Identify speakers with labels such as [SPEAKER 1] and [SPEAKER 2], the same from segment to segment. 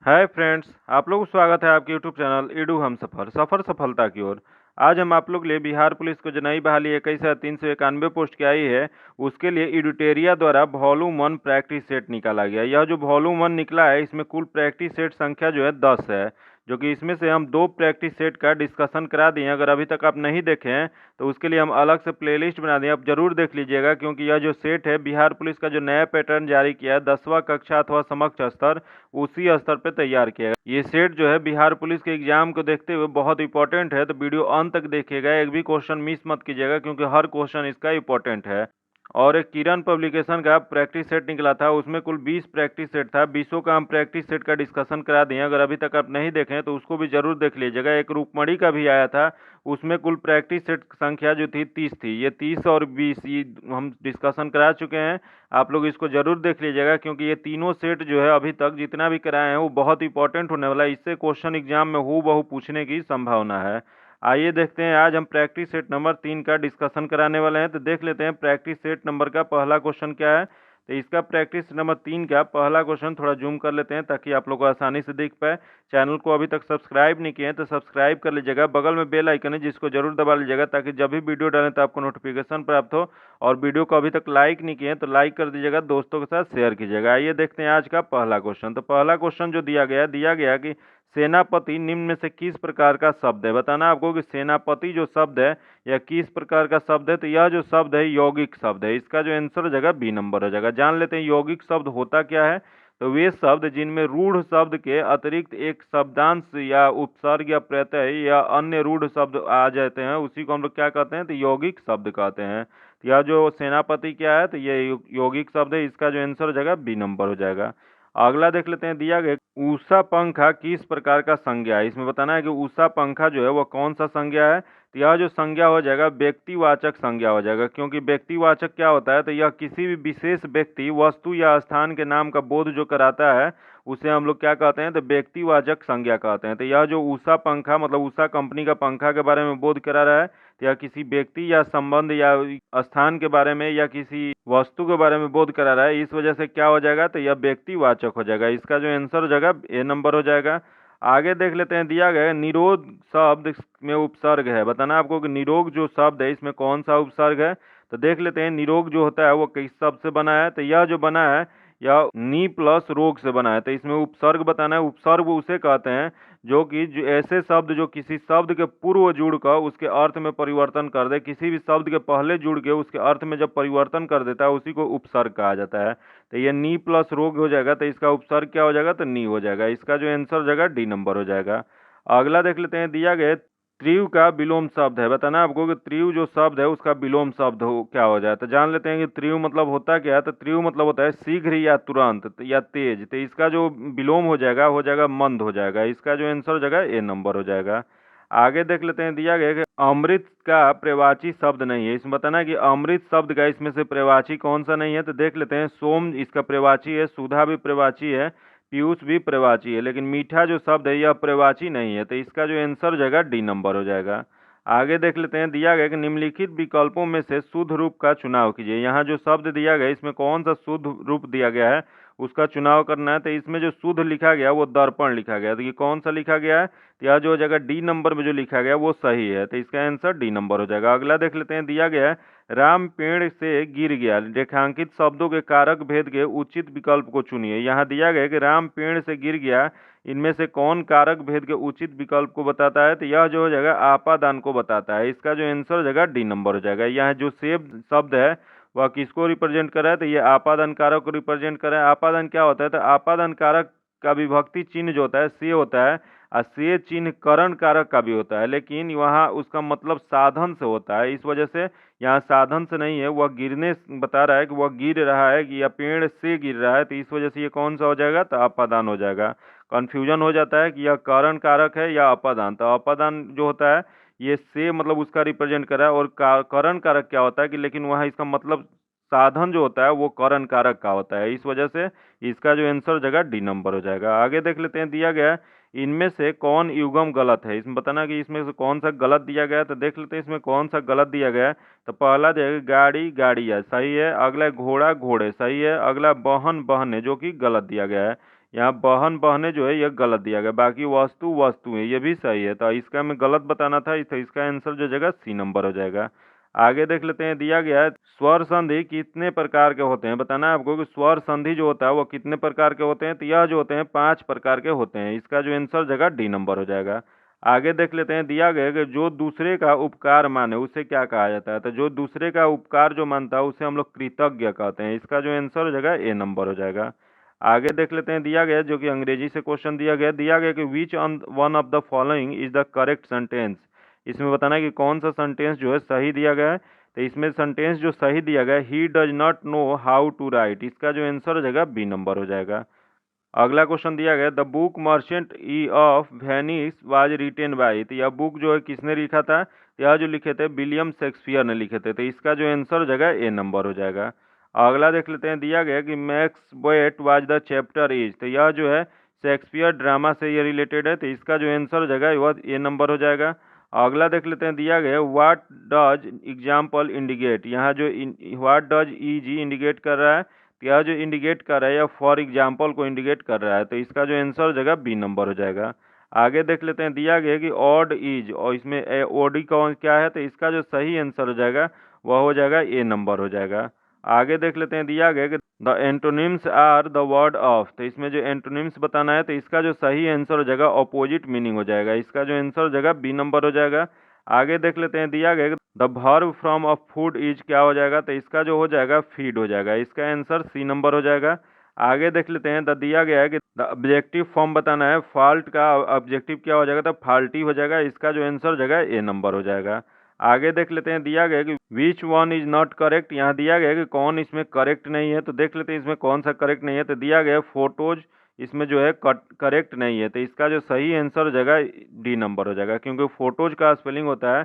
[SPEAKER 1] Hi friends, आप लोगों को स्वागत है आपके यूट्यूब चैनल ईडू हम सफ़र सफलता की ओर। आज हम आप लोग के लिए बिहार पुलिस को जो नई बहाली 21,391 पोस्ट की आई है, उसके लिए एडुटेरिया द्वारा वॉल्यूम 1 प्रैक्टिस सेट निकाला गया। यह जो वॉल्यूम 1 निकला है, इसमें कुल प्रैक्टिस सेट संख्या जो है 10 है, जो कि इसमें से हम 2 प्रैक्टिस सेट का डिस्कशन करा दिए। अगर अभी तक आप नहीं देखे हैं तो उसके लिए हम अलग से प्लेलिस्ट बना दिए, आप जरूर देख लीजिएगा, क्योंकि यह जो सेट है बिहार पुलिस का जो नया पैटर्न जारी किया है 10वां कक्षा अथवा समकक्ष स्तर, उसी स्तर पे तैयार किया गया। ये सेट जो है बिहार पुलिस के एग्जाम को देखते हुए बहुत इंपॉर्टेंट है, तो वीडियो अंत तक देखिएगा, एक भी क्वेश्चन मिस मत कीजिएगा, क्योंकि हर क्वेश्चन इसका इंपॉर्टेंट है। और एक किरण पब्लिकेशन का प्रैक्टिस सेट निकला था, उसमें कुल 20 प्रैक्टिस सेट था। 20 का हम प्रैक्टिस सेट का डिस्कशन करा दिए। अगर अभी तक आप नहीं देखें तो उसको भी जरूर देख लीजिएगा। एक रूपमणी का भी आया था, उसमें कुल प्रैक्टिस सेट संख्या जो थी 30 थी। ये 30 और 20 ये हम डिस्कशन करा चुके हैं। आप लोग इसको जरूर देख लीजिएगा, क्योंकि ये तीनों सेट जो है अभी तक जितना भी कराए हैं वो बहुत इंपॉर्टेंट होने वाला है। इससे क्वेश्चन एग्जाम में हूबहू पूछने की संभावना है। आइए देखते हैं, आज हम प्रैक्टिस सेट नंबर 3 का डिस्कशन कराने वाले हैं। तो देख लेते हैं प्रैक्टिस सेट नंबर का पहला क्वेश्चन क्या है। तो इसका प्रैक्टिस नंबर 3 का पहला क्वेश्चन थोड़ा जूम कर लेते हैं ताकि आप लोग को आसानी से दिख पाए। चैनल को अभी तक सब्सक्राइब नहीं किए हैं तो सब्सक्राइब कर लीजिएगा। बगल में बेल आइकन है जिसको जरूर दबा लीजिएगा, ताकि जब भी वीडियो डालें तो आपको नोटिफिकेशन प्राप्त हो। और वीडियो को अभी तक लाइक नहीं किए हैं तो लाइक कर दीजिएगा, दोस्तों के साथ शेयर कीजिएगा। आइए देखते हैं आज का पहला क्वेश्चन। तो पहला क्वेश्चन जो दिया गया कि सेनापति निम्न में से किस प्रकार का शब्द है। बताना आपको कि सेनापति जो शब्द है यह किस प्रकार का शब्द है। तो यह जो शब्द है यौगिक शब्द है। इसका जो आंसर हो जाएगा बी नंबर हो जाएगा। जान लेते हैं यौगिक शब्द होता क्या है। तो वे शब्द जिनमें रूढ़ शब्द के अतिरिक्त एक शब्दांश या उपसर्ग या प्रत्यय या अन्य रूढ़ शब्द आ जाते हैं, उसी को हम लोग क्या कहते हैं, तो यौगिक शब्द कहते हैं। तो यह जो सेनापति क्या है, तो ये यौगिक शब्द है। इसका जो आंसर हो जाएगा बी नंबर हो जाएगा। अगला देख लेते हैं, दिया गया ऊषा पंखा किस प्रकार का संज्ञा है। इसमें बताना है कि ऊषा पंखा जो है वो कौन सा संज्ञा है। तो यह जो संज्ञा हो जाएगा व्यक्तिवाचक संज्ञा हो जाएगा, क्योंकि व्यक्तिवाचक क्या होता है, तो यह किसी भी विशेष व्यक्ति, वस्तु या स्थान के नाम का बोध जो कराता है उसे हम लोग क्या कहते हैं, तो व्यक्तिवाचक संज्ञा कहते हैं। तो यह जो ऊषा पंखा मतलब ऊषा कंपनी का पंखा के बारे में बोध करा रहा है, तो यह किसी व्यक्ति या संबंध या स्थान के बारे में या किसी वस्तु के बारे में बोध करा रहा है, इस वजह से क्या हो जाएगा, तो यह व्यक्तिवाचक हो जाएगा। इसका जो आंसर हो जाएगा ए नंबर हो जाएगा। आगे देख लेते हैं, दिया गया निरोध शब्द में उपसर्ग है। बताना आपको कि निरोग जो शब्द है इसमें कौन सा उपसर्ग है। तो देख लेते हैं, निरोग जो होता है वो किस शब्द से बना है। तो यह जो बना है यह नी प्लस रोग से बना है। तो इसमें उपसर्ग बताना है। उपसर्ग उसे कहते हैं जो ऐसे शब्द जो किसी शब्द के पूर्व जुड़कर उसके अर्थ में परिवर्तन कर दे, किसी भी शब्द के पहले जुड़ के उसके अर्थ में जब परिवर्तन कर देता है उसी को उपसर्ग कहा जाता है। तो ये नी प्लस रोग हो जाएगा, तो इसका उपसर्ग क्या हो जाएगा, तो नी हो जाएगा। इसका जो आंसर हो जाएगा डी नंबर हो जाएगा। अगला देख लेते हैं, दिया गया त्रिव का विलोम शब्द है। बताना आपको कि त्रिव जो शब्द है उसका विलोम शब्द क्या हो जाए। तो जान लेते हैं कि त्रिव मतलब होता क्या है। तो त्रिव मतलब होता है शीघ्र या तुरंत या तेज। तो इसका जो विलोम हो जाएगा मंद हो जाएगा। इसका जो आंसर हो जाएगा ए नंबर हो जाएगा। आगे देख लेते हैं, दिया गया कि अमृत का प्रवाची शब्द नहीं है। इसमें बताना है कि अमृत शब्द का इसमें से प्रवाची कौन सा नहीं है। तो देख लेते हैं, सोम इसका प्रवाची है, सुधा भी प्रवाची है, पीयूष भी प्रवाची है, लेकिन मीठा जो शब्द है यह प्रवाची नहीं है। तो इसका जो आंसर हो जाएगा डी नंबर हो जाएगा। आगे देख लेते हैं, दिया गया कि निम्नलिखित विकल्पों में से शुद्ध रूप का चुनाव कीजिए। यहाँ जो शब्द दिया गया इसमें कौन सा शुद्ध रूप दिया गया है उसका चुनाव करना है। तो इसमें जो शुद्ध लिखा गया वो दर्पण लिखा गया। तो ये कौन सा लिखा गया है, तो यह जो हो जाएगा डी नंबर में जो लिखा गया वो सही है। तो इसका आंसर डी नंबर हो जाएगा। अगला देख लेते हैं, दिया गया है राम पेड़ से गिर गया, रेखांकित शब्दों के कारक भेद के उचित विकल्प को चुनिए। यहाँ दिया गया कि राम पेड़ से गिर गया, इनमें से कौन कारक भेद के उचित विकल्प को बताता है। तो यह जो हो जाएगा आपादान को बताता है। इसका जो आंसर हो जाएगा डी नंबर हो जाएगा। यहाँ जो सेब शब्द है वह किसको रिप्रेजेंट कर रहा है, तो ये आपादान कारक को रिप्रेजेंट कर रहा है। आपादान क्या होता है, तो आपादान कारक का विभक्ति चिन्ह जो होता है से होता है, और से चिन्ह करण कारक का भी होता है, लेकिन वहाँ उसका मतलब साधन से होता है। इस वजह से यहाँ साधन से नहीं है, वह गिरने बता रहा है कि वह गिर रहा है कि या पेड़ से गिर रहा है। तो इस वजह से ये कौन सा हो जाएगा, तो अपादान हो जाएगा। कन्फ्यूजन हो जाता है कि यह करण कारक है या अपादान। तो अपादान जो होता है ये से मतलब उसका रिप्रेजेंट कर रहा है, और करण कारक क्या होता है कि लेकिन वहाँ इसका मतलब साधन जो होता है वो करण कारक का होता है। इस वजह से इसका जो आंसर हो जाएगा डी नंबर हो जाएगा। आगे देख लेते हैं, दिया गया इनमें से कौन युग्म गलत है। इसमें बताना कि इसमें से कौन सा गलत दिया गया है। तो देख लेते हैं इसमें कौन सा गलत दिया गया है। तो पहला दिया गया गाड़ी गाड़ी है, सही है। अगला घोड़ा घोड़े, सही है। अगला वाहन वाहन है, जो कि गलत दिया गया है। यहाँ बहन बहने जो है यह गलत दिया गया, बाकी वस्तु वस्तु है ये भी सही है। तो इसका हमें गलत बताना था, तो इसका आंसर जो जगह सी नंबर हो जाएगा। आगे देख लेते हैं, दिया गया है स्वर संधि कितने प्रकार के होते हैं। बताना है आपको कि स्वर संधि जो होता है वो कितने प्रकार के होते हैं। तो यह जो होते हैं 5 प्रकार के होते हैं। इसका जो आंसर जगह डी नंबर हो जाएगा। आगे देख लेते हैं, दिया गया कि जो दूसरे का उपकार माने उसे क्या कहा जाता है। तो जो दूसरे का उपकार जो मानता है उसे हम लोग कृतज्ञ कहते हैं। इसका जो आंसर हो जाएगा ए नंबर हो जाएगा। आगे देख लेते हैं, दिया गया जो कि अंग्रेजी से क्वेश्चन दिया गया कि which one of the following is the correct sentence. इसमें बताना है कि कौन सा सेंटेंस जो है सही दिया गया है। तो इसमें सेंटेंस जो सही दिया गया है, he does not know how to write. इसका जो आंसर हो जाएगा बी नंबर हो जाएगा। अगला क्वेश्चन दिया गया, the book merchant E of Venice was written by. तो यह बुक जो है किसने लिखा था। यह जो लिखे थे विलियम शेक्सपियर ने लिखे थे। तो इसका जो आंसर हो जाएगा ए नंबर हो जाएगा। अगला देख लेते हैं, दिया गया कि max bet was the chapter is. तो यह जो है शेक्सपियर ड्रामा से ये रिलेटेड है। तो इसका जो आंसर हो जाएगा वह ए नंबर हो जाएगा। अगला देख लेते हैं, दिया गया व्हाट डज एग्जाम्पल इंडिकेट। यहाँ जो what does E G indicate कर रहा है, तो यह जो इंडिकेट कर रहा है या फॉर एग्जाम्पल को इंडिकेट कर रहा है। तो इसका जो आंसर हो जाएगा बी नंबर हो जाएगा। आगे देख लेते हैं, दिया गया कि ऑड इज, और इसमें ओडी कौन क्या है। तो इसका जो सही आंसर हो जाएगा वह हो जाएगा ए नंबर हो जाएगा। आगे देख लेते हैं, दिया गया कि the antonyms are the word of. तो इसमें जो एंटोनिम्स बताना है, तो इसका जो सही आंसर हो जाएगा ऑपोजिट मीनिंग हो जाएगा। इसका जो आंसर हो जाएगा बी नंबर हो जाएगा। आगे देख लेते हैं, दिया गया the verb from a food is क्या हो जाएगा। तो इसका जो हो जाएगा फीड हो जाएगा। इसका आंसर सी नंबर हो जाएगा। आगे देख लेते हैं, दिया गया है कि द ऑब्जेक्टिव फॉर्म बताना है, फॉल्ट का ऑब्जेक्टिव क्या हो जाएगा। तो फॉल्टी हो जाएगा। इसका जो आंसर हो जाएगा ए नंबर हो जाएगा। आगे देख लेते हैं, दिया गया कि which one is not correct. यहाँ दिया गया कि कौन इसमें करेक्ट नहीं है। तो देख लेते हैं इसमें कौन सा करेक्ट नहीं है। तो दिया गया फोटोज इसमें जो है करेक्ट नहीं है। तो इसका जो सही आंसर हो जाएगा डी नंबर हो जाएगा, क्योंकि फोटोज का स्पेलिंग होता है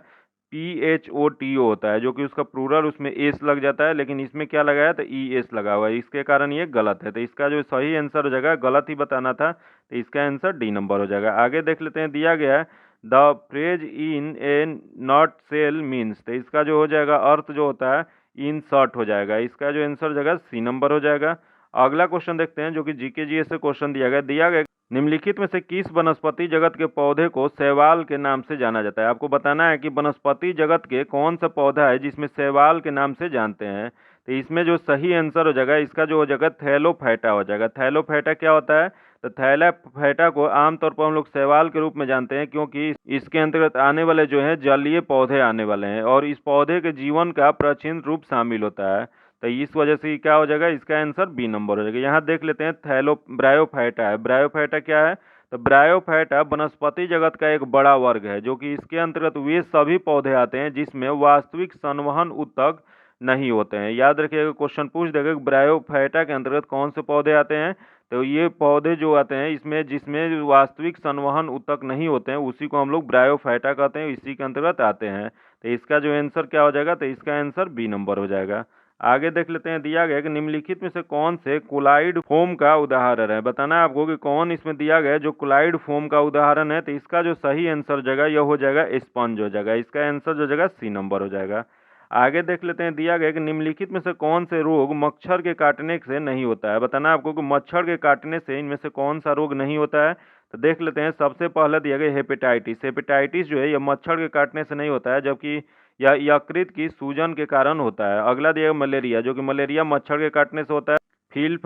[SPEAKER 1] PHOTO होता है, जो कि उसका प्लूरल उसमें एस लग जाता है, लेकिन इसमें क्या लगाया तो ES लगा हुआ है। इसके कारण ये गलत है। तो इसका जो सही आंसर हो जाएगा, गलत ही बताना था, तो इसका आंसर डी नंबर हो जाएगा। आगे देख लेते हैं, दिया गया है the phrase in a nutshell means. तो इसका जो हो जाएगा अर्थ जो होता है इन शॉर्ट हो जाएगा। इसका जो आंसर हो जाएगा सी नंबर हो जाएगा। अगला क्वेश्चन देखते हैं, जो कि जीके जीएस से क्वेश्चन दिया गया निम्नलिखित में से किस वनस्पति जगत के पौधे को शैवाल के नाम से जाना जाता है। आपको बताना है कि वनस्पति जगत के कौन सा पौधा है जिसमें शैवाल के नाम से जानते हैं। तो इसमें जो सही आंसर हो जाएगा, इसका जो हो जाएगा थैलोफाइटा हो जाएगा। थैलोफाइटा क्या होता है। तो थैलाफाइटा को आमतौर पर हम लोग शैवाल के रूप में जानते हैं, क्योंकि इसके अंतर्गत आने वाले जो है जलीय पौधे आने वाले हैं, और इस पौधे के जीवन का प्राचीन रूप शामिल होता है। तो इस वजह से क्या हो जाएगा, इसका आंसर बी नंबर हो जाएगा। यहाँ देख लेते हैं, ब्रायोफाइटा है। ब्रायोफाइटा क्या है। तो ब्रायोफाइटा वनस्पति जगत का एक बड़ा वर्ग है, जो कि इसके अंतर्गत वे सभी पौधे आते हैं जिसमें वास्तविक संवहन ऊतक नहीं होते हैं। याद रखिएगा, क्वेश्चन पूछ देगा कि ब्रायोफाइटा के अंतर्गत कौन से पौधे आते हैं। तो ये पौधे जो आते हैं इसमें जिसमें वास्तविक संवहन ऊतक नहीं होते हैं, उसी को हम लोग ब्रायोफाइटा कहते हैं, इसी के अंतर्गत आते हैं। तो इसका जो आंसर क्या हो जाएगा, तो इसका आंसर बी नंबर हो जाएगा। आगे देख लेते हैं, दिया गया कि निम्नलिखित में से कौन से कोलाइड फोम का उदाहरण है। बताना है आपको कि कौन इसमें दिया गया है जो कोलाइड फोम का उदाहरण है। तो इसका जो सही आंसर हो जाएगा यह हो जाएगा स्पंज हो जाएगा। इसका आंसर जो जाएगा सी नंबर हो जाएगा। आगे देख लेते हैं, दिया गया कि निम्नलिखित में से कौन से रोग मच्छर के काटने से नहीं होता है। बताना आपको कि मच्छर के काटने से इनमें से कौन सा रोग नहीं होता है। तो देख लेते हैं, सबसे पहले दिया गया हेपेटाइटिस। हेपेटाइटिस जो है यह मच्छर के काटने से नहीं होता है, जबकि यह यकृत की सूजन के कारण होता है। अगला दिया गया मलेरिया, जो कि मलेरिया मच्छर के काटने से होता है। फील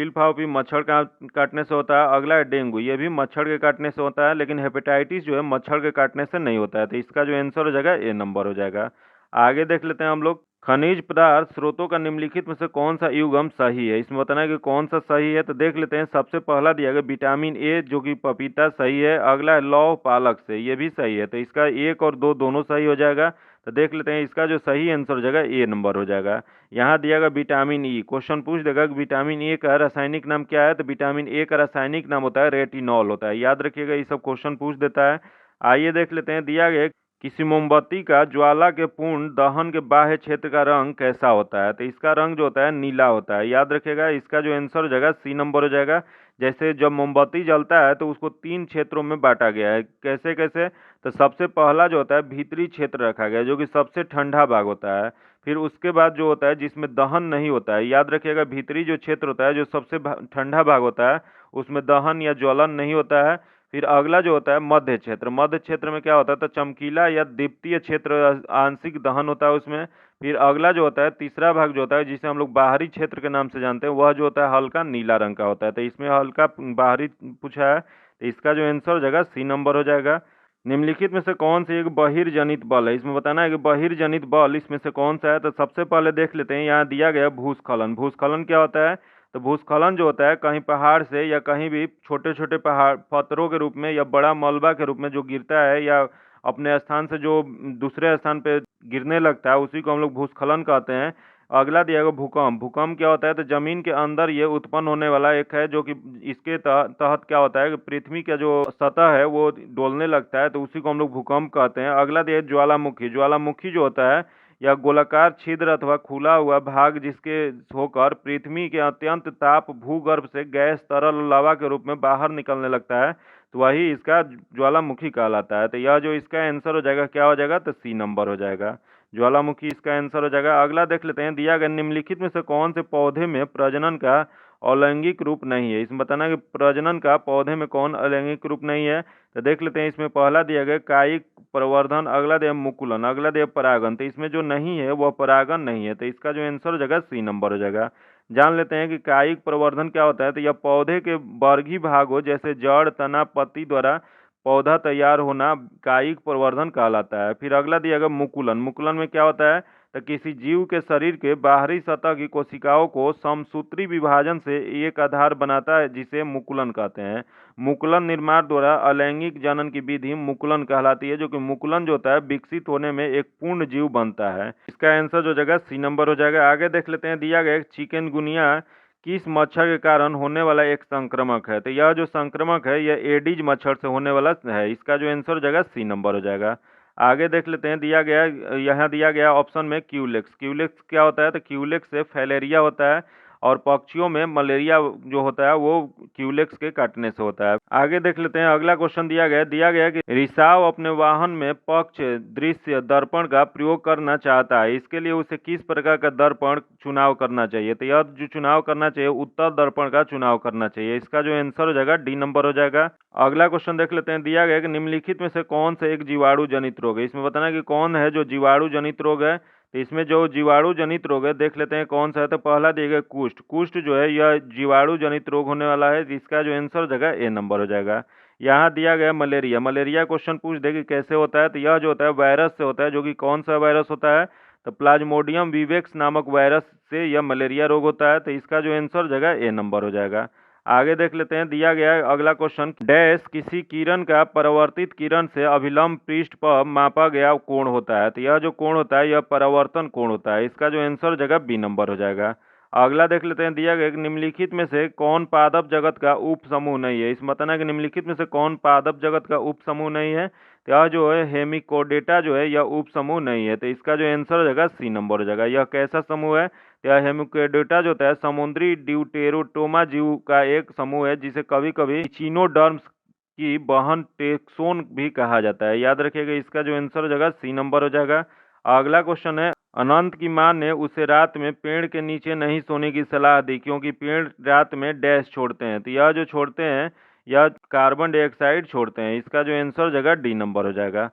[SPEAKER 1] फाव भी मच्छर का काटने से होता है। अगला है डेंगू, ये भी मच्छर के काटने से होता है, लेकिन हेपेटाइटिस जो है मच्छर के काटने से नहीं होता है। तो इसका जो आंसर हो जाएगा ए नंबर हो जाएगा। आगे देख लेते हैं हम लोग, खनिज पदार्थ स्रोतों का निम्नलिखित में से कौन सा युग्म सही है। इसमें बताना है कि कौन सा सही है। तो देख लेते हैं, सबसे पहला दिया गया विटामिन ए, जो कि पपीता सही है। अगला है लौह पालक से, ये भी सही है। तो इसका 1 और 2 दोनों सही हो जाएगा। तो देख लेते हैं, इसका जो सही आंसर हो जाएगा ए नंबर हो जाएगा। यहाँ दिया गया विटामिन ई, क्वेश्चन पूछ देगा कि विटामिन ए का रासायनिक नाम क्या है। तो विटामिन ए का रासायनिक नाम होता है रेटिनॉल होता है। याद रखिएगा, ये सब क्वेश्चन पूछ देता है। आइए देख लेते हैं, दिया गया किसी मोमबत्ती का ज्वाला के पूर्ण दहन के बाह्य क्षेत्र का रंग कैसा होता है। तो इसका रंग जो होता है नीला होता है। याद रखिएगा, इसका जो आंसर हो जाएगा सी नंबर हो जाएगा। जैसे जब मोमबत्ती जलता है तो उसको 3 क्षेत्रों में बांटा गया है। कैसे कैसे। तो सबसे पहला जो होता है भीतरी क्षेत्र रखा गया है, जो कि सबसे ठंडा भाग होता है। फिर उसके बाद जो होता है जिसमें दहन नहीं होता है। याद रखिएगा, भीतरी जो क्षेत्र होता है जो सबसे ठंडा भाग होता है उसमें दहन या ज्वलन नहीं होता है। फिर अगला जो होता है मध्य क्षेत्र, मध्य क्षेत्र में क्या होता है तो चमकीला या दीप्तीय क्षेत्र, आंशिक दहन होता है उसमें। फिर अगला जो होता है तीसरा भाग जो होता है जिसे हम लोग बाहरी क्षेत्र के नाम से जानते हैं, वह जो होता है हल्का नीला रंग का होता है। तो इसमें हल्का बाहरी पूछा है, तो इसका जो आंसर हो जाएगा सी नंबर हो जाएगा। निम्नलिखित में से कौन सी एक बहिर्जनित बल है, इसमें बताना है कि बहिर्जनित बल इसमें से कौन सा है। तो सबसे पहले देख लेते हैं, यहाँ दिया गया भूस्खलन। भूस्खलन क्या होता है तो भूस्खलन जो होता है कहीं पहाड़ से या कहीं भी छोटे छोटे पहाड़ पत्थरों के रूप में या बड़ा मलबा के रूप में जो गिरता है या अपने स्थान से जो दूसरे स्थान पे गिरने लगता है, उसी को हम लोग भूस्खलन कहते हैं। अगला दिया गया भूकंप। भूकंप क्या होता है तो जमीन के अंदर ये उत्पन्न होने वाला एक है, जो कि इसके तहत क्या होता है कि पृथ्वी का जो सतह है वो डोलने लगता है, तो उसी को हम लोग भूकंप कहते हैं। अगला दिया ज्वालामुखी। ज्वालामुखी जो होता है या गोलाकार छिद्र अथवा खुला हुआ भाग जिसके होकर पृथ्वी के अत्यंत ताप भूगर्भ से गैस तरल लावा के रूप में बाहर निकलने लगता है, तो वही इसका ज्वालामुखी कहलाता है। तो यह जो इसका आंसर हो जाएगा क्या हो जाएगा तो सी नंबर हो जाएगा, ज्वालामुखी इसका आंसर हो जाएगा। अगला देख लेते हैं, दिया गया निम्नलिखित में से कौन से पौधे में प्रजनन का अलैंगिक रूप नहीं है। इसमें बताना कि प्रजनन का पौधे में कौन अलैंगिक रूप नहीं है। तो देख लेते हैं, इसमें पहला दिया गया कायिक प्रवर्धन, अगला दिया मुकुलन, अगला दिया परागन। तो इसमें जो नहीं है वह परागन नहीं है, तो इसका जो आंसर हो जाएगा सी नंबर हो जाएगा। जान लेते हैं कि कायिक प्रवर्धन क्या होता है। तो यह पौधे के वर्गी भाग हो जैसे जड़, तना, पत्ती द्वारा पौधा तैयार होना कायिक प्रवर्धन कहलाता है। फिर अगला दिया गया मुकुलन। मुकुलन में क्या होता है तो किसी जीव के शरीर के बाहरी सतह की कोशिकाओं को समसूत्री विभाजन से एक आधार बनाता है, जिसे मुकुलन कहते हैं। मुकुलन निर्माण द्वारा अलैंगिक जनन की विधि मुकुलन कहलाती है, जो कि मुकुलन जो होता है विकसित होने में एक पूर्ण जीव बनता है। इसका आंसर जो जगह सी नंबर हो जाएगा। आगे देख लेते हैं, दिया गया चिकनगुनिया किस मच्छर के कारण होने वाला एक संक्रमक है। तो यह जो संक्रमक है यह एडीज मच्छर से होने वाला है, इसका जो आंसर हो जाएगा सी नंबर हो जाएगा। आगे देख लेते हैं, दिया गया यहाँ दिया गया ऑप्शन में क्यूलेक्स। क्यूलेक्स क्या होता है तो क्यूलेक्स से फैलेरिया होता है, और पक्षियों में मलेरिया जो होता है वो क्यूलेक्स के काटने से होता है। आगे देख लेते हैं, अगला क्वेश्चन दिया गया कि रिसाव अपने वाहन में पक्ष दृश्य दर्पण का प्रयोग करना चाहता है, इसके लिए उसे किस प्रकार का दर्पण चुनाव करना चाहिए। तो यह जो चुनाव करना चाहिए उत्तर दर्पण का चुनाव करना चाहिए, इसका जो आंसर हो जाएगा डी नंबर हो जाएगा। अगला क्वेश्चन देख लेते हैं, दिया गया कि निम्नलिखित में से कौन सा एक जीवाणु जनित रोग है। इसमें बताना है कि कौन है जो जीवाणु जनित रोग है। तो इसमें जो जीवाणु जनित रोग है देख लेते हैं कौन सा है। तो पहला दिया गया कुष्ठ। कुष्ठ जो है यह जीवाणु जनित रोग होने वाला है, इसका जो आंसर हो जाएगा ए नंबर हो जाएगा। यहाँ दिया गया मलेरिया। मलेरिया क्वेश्चन पूछ दे कि कैसे होता है। तो यह जो होता है वायरस से होता है, जो कि कौन सा वायरस होता है तो प्लाज्मोडियम विवेक्स नामक वायरस से यह मलेरिया रोग होता है। तो इसका जो आंसर हो जाएगा ए नंबर हो जाएगा। आगे देख लेते हैं, दिया गया है अगला क्वेश्चन, डैश किसी किरण का परावर्तित किरण से अभिलंब पृष्ठ पर मापा गया कोण होता है। तो यह जो कोण होता है यह परावर्तन कोण होता है, इसका जो आंसर हो जाएगा बी नंबर हो जाएगा। अगला देख लेते हैं, दिया गया कि निम्नलिखित में से कौन पादप जगत का उप समूह नहीं है। इसमें बताना है कि निम्नलिखित में से कौन पादप जगत का उप समूह नहीं है। तो यह जो है हेमिकोडेटा जो है यह उप समूह नहीं है, तो इसका जो आंसर हो जाएगा सी नंबर हो जाएगा। यह कैसा समूह है तो यह हेमिकोडेटा जो होता है समुद्री ड्यूटेरोटोमा जीव का एक समूह है, जिसे कभी कभी इचिनोडर्म्स की बहन टेक्सोन भी कहा जाता है। याद रखिएगा, इसका जो आंसर हो जाएगा सी नंबर हो जाएगा। अगला क्वेश्चन है, अनंत की मां ने उसे रात में पेड़ के नीचे नहीं सोने की सलाह दी, क्योंकि पेड़ रात में डैश छोड़ते हैं। तो यह जो छोड़ते हैं यह कार्बन डाइऑक्साइड छोड़ते हैं, इसका जो आंसर हो जाएगा डी नंबर हो जाएगा।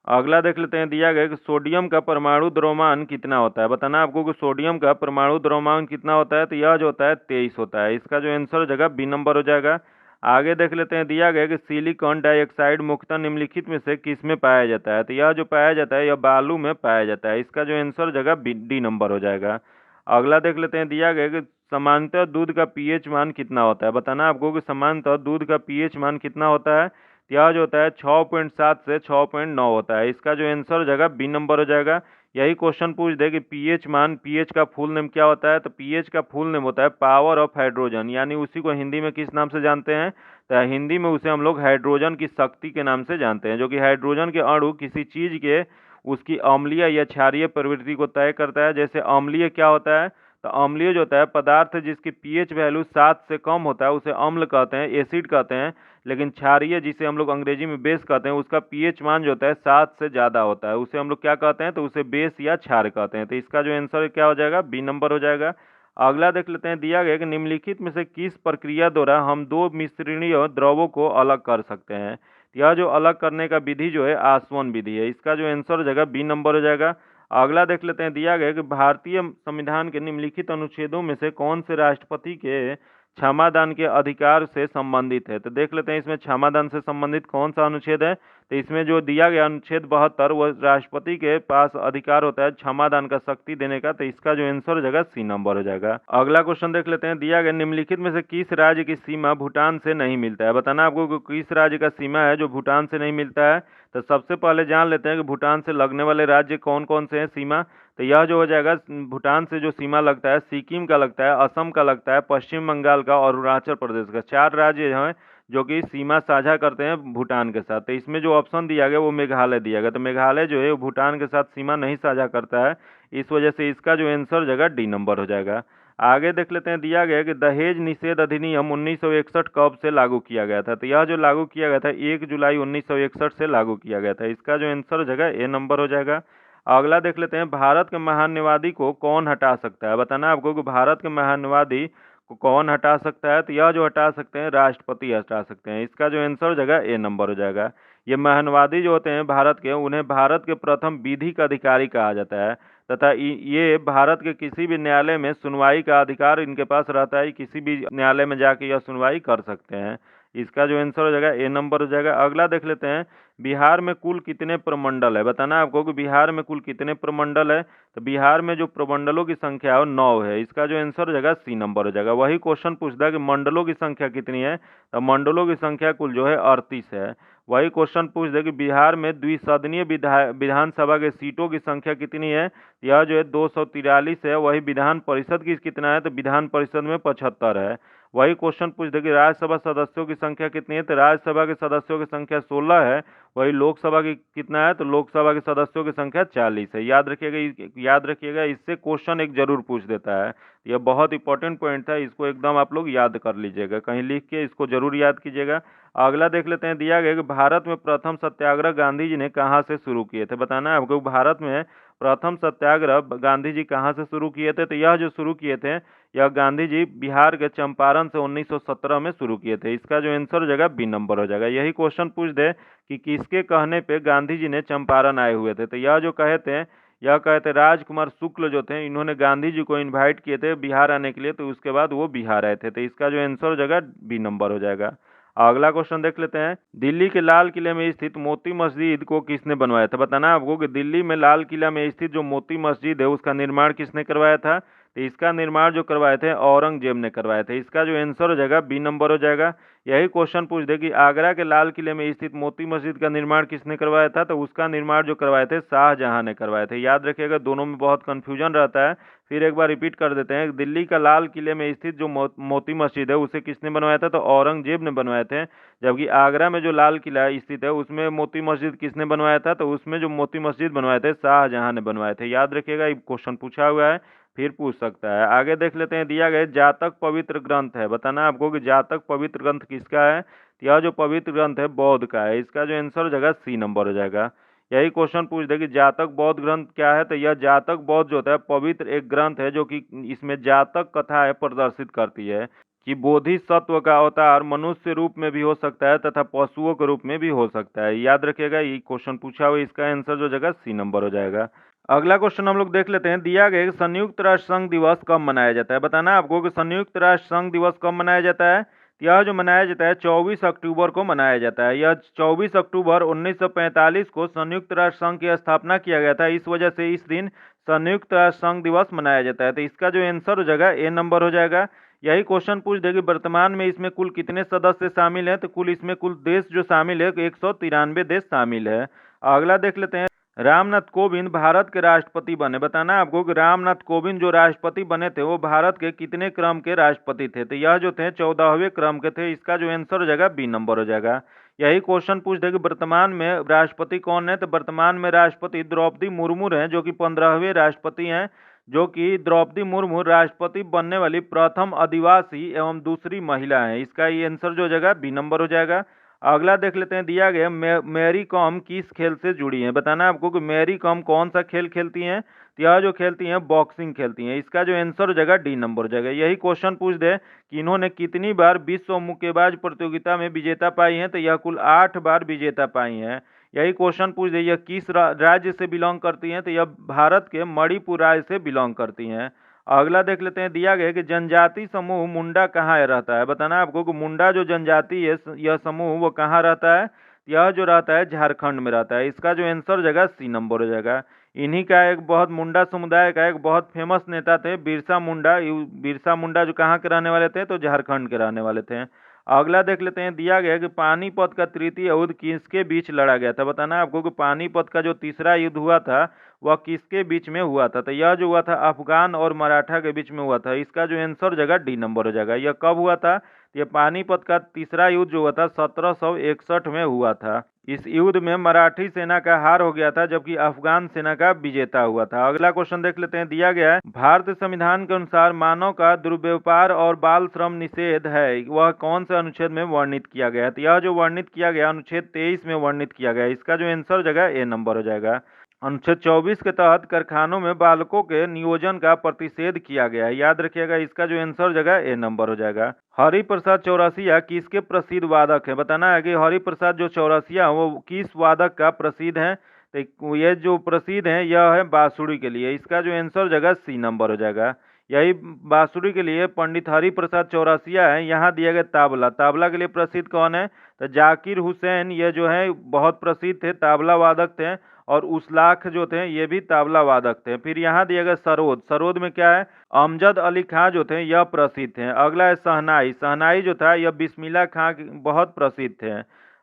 [SPEAKER 1] अगला देख लेते हैं, दिया गया कि सोडियम का परमाणु द्रव्यमान कितना होता है। बताना आपको कि सोडियम का परमाणु द्रव्यमान कितना होता है। तो यह जो होता है 23 होता है, इसका जो आंसर हो जाएगा बी नंबर हो जाएगा। आगे देख लेते हैं, दिया गया कि सिलिकॉन डाइऑक्साइड मुख्यतः निम्नलिखित में से किस में पाया जाता है। तो यह जो पाया जाता है यह बालू में पाया जाता है, इसका जो आंसर हो जाएगा डी नंबर हो जाएगा। अगला देख लेते हैं, दिया गया कि सामान्यतः दूध का पीएच मान कितना होता है। बताना आपको कि सामान्यतः दूध का पीएच मान कितना होता है। यह जो होता है 6.7 से 6.9 होता है, इसका जो आंसर हो जाएगा बी नंबर हो जाएगा। यही क्वेश्चन पूछ दे कि पीएच मान, पीएच का फुल नेम क्या होता है। तो पीएच का फुल नेम होता है पावर ऑफ हाइड्रोजन, यानी उसी को हिंदी में किस नाम से जानते हैं तो हिंदी में उसे हम लोग हाइड्रोजन की शक्ति के नाम से जानते हैं, जो कि हाइड्रोजन के अणु किसी चीज के उसकी अम्लीय या क्षारीय प्रवृत्ति को तय करता है। जैसे अम्लीय क्या होता है तो अम्लीय जो होता है पदार्थ जिसकी पीएच वैल्यू 7 से कम होता है उसे अम्ल कहते हैं, एसिड कहते हैं। लेकिन क्षारीय जिसे हम लोग अंग्रेजी में बेस कहते हैं, उसका पीएच मान जो होता है 7 से ज़्यादा होता है, उसे हम लोग क्या कहते हैं तो उसे बेस या क्षार कहते हैं। तो इसका जो आंसर क्या हो जाएगा बी नंबर हो जाएगा। अगला देख लेते हैं, दिया गया कि निम्नलिखित में से किस प्रक्रिया द्वारा हम दो मिश्रणीय द्रवों को अलग कर सकते हैं। यह जो अलग करने का विधि जो है आसवन विधि है। इसका जो आंसर हो जाएगा बी नंबर हो जाएगा। अगला देख लेते हैं, दिया गया कि भारतीय संविधान के निम्नलिखित अनुच्छेदों में से कौन से राष्ट्रपति के क्षमादान के अधिकार से संबंधित है। तो देख लेते हैं इसमें क्षमादान से संबंधित कौन सा अनुच्छेद है। तो इसमें जो दिया गया अनुच्छेद 72 वो राष्ट्रपति के पास अधिकार होता है क्षमादान का शक्ति देने का। तो इसका जो आंसर हो जाएगा सी नंबर हो जाएगा। अगला क्वेश्चन देख लेते हैं, दिया गया निम्नलिखित में से किस राज्य की सीमा भूटान से नहीं मिलता है। बताना आपको कि किस राज्य का सीमा है जो भूटान से नहीं मिलता है। तो सबसे पहले जान लेते हैं कि भूटान से लगने वाले राज्य कौन कौन से हैं सीमा। तो यह जो हो जाएगा, भूटान से जो सीमा लगता है सिक्किम का लगता है, असम का लगता है, पश्चिम बंगाल का और अरुणाचल प्रदेश का। 4 राज्य हैं जो कि सीमा साझा करते हैं भूटान के साथ। तो इसमें जो ऑप्शन दिया गया वो मेघालय दिया गया। तो मेघालय जो है वो भूटान के साथ सीमा नहीं साझा करता है, इस वजह से इसका जो आंसर हो जाएगा डी नंबर हो जाएगा। आगे देख लेते हैं, दिया गया कि दहेज निषेध अधिनियम 1961 कब से लागू किया गया था। तो यह जो लागू किया गया था 1 जुलाई 1961 से लागू किया गया था। इसका जो आंसर हो जाएगा ए नंबर हो जाएगा। अगला देख लेते हैं, भारत के महान्यवादी को कौन हटा सकता है। बताना आपको कि भारत के महान्यवादी को कौन हटा सकता है। तो यह जो हटा सकते हैं राष्ट्रपति हटा सकते हैं। इसका जो आंसर हो जाएगा ए नंबर हो जाएगा। ये महान्यवादी जो होते हैं भारत के, उन्हें भारत के प्रथम विधिक अधिकारी कहा जाता है तथा ये भारत के किसी भी न्यायालय में सुनवाई का अधिकार इनके पास रहता है। किसी भी न्यायालय में जाके यह सुनवाई कर सकते हैं। इसका जो आंसर हो जाएगा ए नंबर हो जाएगा। अगला देख लेते हैं, बिहार में कुल कितने प्रमंडल है। बताना आपको कि बिहार में कुल कितने प्रमंडल है। तो बिहार में जो प्रमंडलों की संख्या है वो 9 है। इसका जो आंसर हो जाएगा सी नंबर हो जाएगा। वही क्वेश्चन पूछता है कि मंडलों की संख्या कितनी है। तो मंडलों की संख्या कुल जो है 38 है। वही क्वेश्चन पूछ दे कि बिहार में द्विसदनीय विधानसभा के सीटों की संख्या कितनी है। यह जो है 243 है। वही विधान परिषद की कितना है। तो विधान परिषद में 75 है। वही क्वेश्चन पूछ दे कि राज्यसभा सदस्यों की संख्या कितनी है। तो राज्यसभा के सदस्यों की संख्या 16 है। वही लोकसभा की कितना है। तो लोकसभा के सदस्यों की संख्या 40 है। याद रखिएगा इससे क्वेश्चन एक जरूर पूछ देता है। यह बहुत इंपॉर्टेंट पॉइंट था, इसको एकदम आप लोग याद कर लीजिएगा, कहीं लिख के इसको जरूर याद कीजिएगा। अगला देख लेते हैं, दिया गया कि भारत में प्रथम सत्याग्रह गांधी जी ने कहाँ से शुरू किए थे। बताना है आपको भारत में प्रथम सत्याग्रह गांधी जी कहाँ से शुरू किए थे। तो यह जो शुरू किए थे यह गांधी जी बिहार के चंपारण से 1917 में शुरू किए थे। इसका जो आंसर हो जाएगा बी नंबर हो जाएगा। यही क्वेश्चन पूछ दे कि किसके कहने पे गांधी जी ने चंपारण आए हुए थे। तो यह जो कहे थे राजकुमार शुक्ल जो थे, इन्होंने गांधी जी को इनवाइट किए थे बिहार आने के लिए। तो उसके बाद वो बिहार आए थे। तो इसका जो आंसर हो जाएगा बी नंबर हो जाएगा। अगला क्वेश्चन देख लेते हैं, दिल्ली के लाल किले में स्थित मोती मस्जिद को किसने बनवाया था। बताना आपको कि दिल्ली में लाल किला में स्थित जो मोती मस्जिद है उसका निर्माण किसने करवाया था। तो इसका निर्माण जो करवाए थे औरंगजेब ने करवाए थे। इसका जो आंसर हो जाएगा बी नंबर हो जाएगा। यही क्वेश्चन पूछ दे कि आगरा के लाल किले में स्थित मोती मस्जिद का निर्माण किसने करवाया था। तो उसका निर्माण जो करवाए थे शाहजहां ने करवाए थे। याद रखिएगा दोनों में बहुत कंफ्यूजन रहता है। फिर एक बार रिपीट कर देते हैं, दिल्ली का लाल किले में स्थित जो मोती मस्जिद है उसे किसने बनवाया था। तो औरंगजेब ने बनवाए थे। जबकि आगरा में जो लाल किला स्थित है उसमें मोती मस्जिद किसने बनवाया था। तो उसमें जो मोती मस्जिद बनवाए थे शाहजहां ने बनवाए थे। याद रखिएगा ये क्वेश्चन पूछा हुआ है, फिर पूछ सकता है। आगे देख लेते हैं, दिया गया जातक पवित्र ग्रंथ है। बताना आपको कि जातक पवित्र ग्रंथ किसका है। यह जो पवित्र ग्रंथ है बौद्ध का है। इसका जो आंसर हो जाएगा सी नंबर हो जाएगा। यही क्वेश्चन पूछ दे कि जातक बौद्ध ग्रंथ क्या है। तो यह जातक बौद्ध जो होता है पवित्र एक ग्रंथ है जो कि इसमें जातक कथाएं प्रदर्शित करती है कि बोधिसत्व का अवतार मनुष्य रूप में भी हो सकता है तथा पशुओं के रूप में भी हो सकता है। याद रखिएगा ये क्वेश्चन पूछा हुआ, इसका आंसर जो जगह सी नंबर हो जाएगा। अगला क्वेश्चन हम लोग देख लेते हैं, दिया गया संयुक्त राष्ट्र संघ दिवस कब मनाया जाता है। बताना आपको कि संयुक्त राष्ट्र संघ दिवस कब मनाया जाता है। यह जो मनाया जाता है 24 अक्टूबर को मनाया जाता है। यह 24 अक्टूबर 1945 को संयुक्त राष्ट्र संघ की स्थापना किया गया था। इस वजह से इस दिन संयुक्त राष्ट्र संघ दिवस मनाया जाता है। तो इसका जो आंसर हो जाएगा ए नंबर हो जाएगा। यही क्वेश्चन पूछ देगी वर्तमान में इसमें कुल कितने सदस्य शामिल हैं। तो कुल इसमें कुल देश जो शामिल है 193 देश शामिल है। अगला देख लेते हैं, रामनाथ कोविंद भारत के राष्ट्रपति बने। बताना आपको कि रामनाथ कोविंद जो राष्ट्रपति बने थे वो भारत के कितने क्रम के राष्ट्रपति थे। तो यह जो थे 14वें क्रम के थे। इसका जो आंसर हो जाएगा बी नंबर हो जाएगा। यही क्वेश्चन पूछ दे कि वर्तमान में राष्ट्रपति कौन है। तो वर्तमान में राष्ट्रपति द्रौपदी मुर्मू हैं जो कि 15वें राष्ट्रपति हैं। जो कि द्रौपदी मुर्मू राष्ट्रपति बनने वाली प्रथम आदिवासी एवं दूसरी महिला है। इसका ये आंसर जो हो जाएगा बी नंबर हो जाएगा। अगला देख लेते हैं, दिया गया मैरी कॉम किस खेल से जुड़ी है। बताना है आपको कि मैरी कॉम कौन सा खेल खेलती हैं। तो यह जो खेलती हैं बॉक्सिंग खेलती हैं। इसका जो आंसर हो जाएगा डी नंबर हो जाएगा। यही क्वेश्चन पूछ दे कि इन्होंने कितनी बार विश्व मुक्केबाज प्रतियोगिता में विजेता पाई हैं, तो यह कुल 8 बार विजेता पाई हैं। यही क्वेश्चन पूछ दे यह किस राज्य से बिलोंग करती हैं, तो यह भारत के मणिपुर राज्य से बिलोंग करती हैं। अगला देख लेते हैं, दिया गया कि जनजाति समूह मुंडा कहाँ रहता है। बताना है आपको कि मुंडा जो जनजाति है यह समूह वो कहाँ रहता है। यह जो रहता है झारखंड में रहता है। इसका जो आंसर हो जाएगा सी नंबर हो जाएगा। इन्हीं का एक बहुत मुंडा समुदाय का एक बहुत फेमस नेता थे बिरसा मुंडा। बिरसा मुंडा जो कहाँ के रहने वाले थे, तो झारखंड के रहने वाले थे। अगला देख लेते हैं, दिया गया कि पानीपत का तृतीय युद्ध किसके बीच लड़ा गया था। बताना है आपको कि पानीपत का जो तीसरा युद्ध हुआ था वह किसके बीच में हुआ था। तो यह जो हुआ था अफगान और मराठा के बीच में हुआ था। इसका जो आंसर हो जाएगा डी नंबर हो जाएगा। यह कब हुआ था। यह पानीपत का तीसरा युद्ध जो हुआ था 1761 में हुआ था। इस युद्ध में मराठी सेना का हार हो गया था, जबकि अफगान सेना का विजेता हुआ था। अगला क्वेश्चन देख लेते हैं, दिया गया है भारतीय संविधान के अनुसार मानव का दुर्व्यापार और बाल श्रम निषेध है, वह कौन से अनुच्छेद में वर्णित किया गया है। तो यह जो वर्णित किया गया अनुच्छेद 23 में वर्णित किया गया है। इसका जो आंसर हो जाएगा ए नंबर हो जाएगा। अनुच्छेद 24 के तहत कारखानों में बालकों के नियोजन का प्रतिषेध किया गया है। याद रखिएगा, इसका जो आंसर हो जाएगा ए नंबर हो जाएगा। हरिप्रसाद चौरसिया किसके प्रसिद्ध वादक है। बताना है कि हरिप्रसाद जो चौरसिया वो किस वादक का प्रसिद्ध है। तो ये जो प्रसिद्ध है यह है बांसुरी के लिए। इसका जो आंसर हो जाएगा सी नंबर हो जाएगा। यही बांसुरी के लिए पंडित हरिप्रसाद चौरसिया है। यहाँ दिया गया ताबला। ताबला के लिए प्रसिद्ध कौन है, तो जाकिर हुसैन ये जो है बहुत प्रसिद्ध थे ताबला वादक थे। और उस्लाख जो थे ये भी ताबला वादक थे। फिर यहाँ दिया गया सरोद। सरोद में क्या है, अमजद अली खां जो थे यह प्रसिद्ध थे। अगला है शहनाई। शहनाई जो था यह बिस्मिल्लाह खां बहुत प्रसिद्ध थे।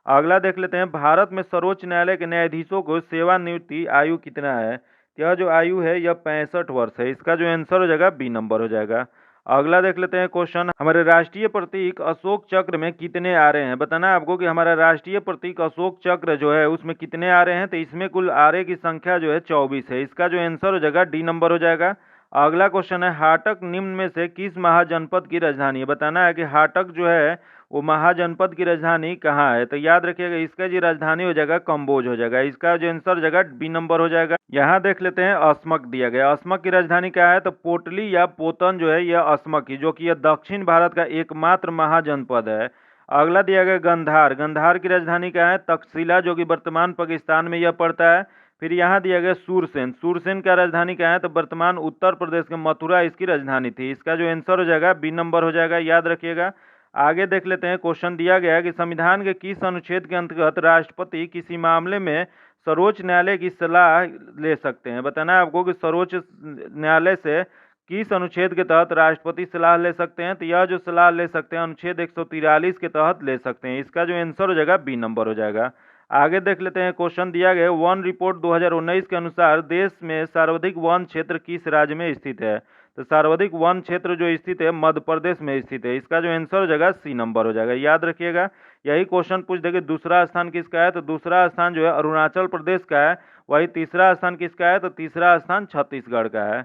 [SPEAKER 1] अगला देख लेते हैं, भारत में सर्वोच्च न्यायालय के न्यायाधीशों को सेवानिवृत्ति आयु कितना है। यह जो आयु है यह 65 वर्ष है। इसका जो आंसर हो जाएगा बी नंबर हो जाएगा। अगला देख लेते हैं क्वेश्चन, हमारे राष्ट्रीय प्रतीक अशोक चक्र में कितने आरे हैं। बताना है आपको कि हमारा राष्ट्रीय प्रतीक अशोक चक्र जो है उसमें कितने आरे हैं। तो इसमें कुल आरे की संख्या जो है 24 है। इसका जो आंसर हो जाएगा डी नंबर हो जाएगा। अगला क्वेश्चन है, हाटक निम्न में से किस महाजनपद की राजधानी है। बताना है कि हाटक जो है वो महाजनपद की राजधानी कहाँ है। तो याद रखिएगा, इसका जो राजधानी हो जाएगा कंबोज हो जाएगा। इसका जो आंसर हो जाएगा बी नंबर हो जाएगा। यहाँ देख लेते हैं, असमक दिया गया। असमक की राजधानी क्या है, तो पोटली या पोतन जो है यह असमक की, जो कि यह दक्षिण भारत का एकमात्र महाजनपद है। अगला दिया गया गंधार। गंधार की राजधानी क्या है, तक्षशिला, जो कि वर्तमान पाकिस्तान में यह पड़ता है। फिर यहाँ दिया गया सूरसेन। सूरसेन का राजधानी क्या है, तो वर्तमान उत्तर प्रदेश के मथुरा इसकी राजधानी थी। इसका जो आंसर हो जाएगा बी नंबर हो जाएगा। याद रखिएगा। आगे देख लेते हैं, क्वेश्चन दिया गया है कि संविधान के किस अनुच्छेद के अंतर्गत राष्ट्रपति किसी मामले में सर्वोच्च न्यायालय की सलाह ले सकते हैं। बताना है आपको कि सर्वोच्च न्यायालय से किस अनुच्छेद के तहत राष्ट्रपति सलाह ले सकते हैं। तो यह जो सलाह ले सकते हैं अनुच्छेद 143 के तहत ले सकते हैं। इसका जो आंसर हो जाएगा बी नंबर हो जाएगा। आगे देख लेते हैं, क्वेश्चन दिया गया वन रिपोर्ट 2019 के अनुसार देश में सर्वाधिक वन क्षेत्र किस राज्य में स्थित है। तो सर्वाधिक वन क्षेत्र जो स्थित है मध्य प्रदेश में स्थित है। इसका जो आंसर हो जाएगा सी नंबर हो जाएगा। याद रखिएगा, यही क्वेश्चन पूछ देंगे दूसरा स्थान किसका है, तो दूसरा स्थान जो है अरुणाचल प्रदेश का है। वही तीसरा स्थान किसका है, तो तीसरा स्थान छत्तीसगढ़ का है।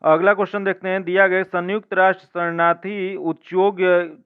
[SPEAKER 1] अगला क्वेश्चन देखते हैं, दिया गया संयुक्त राष्ट्र शरणार्थी उच्चायोग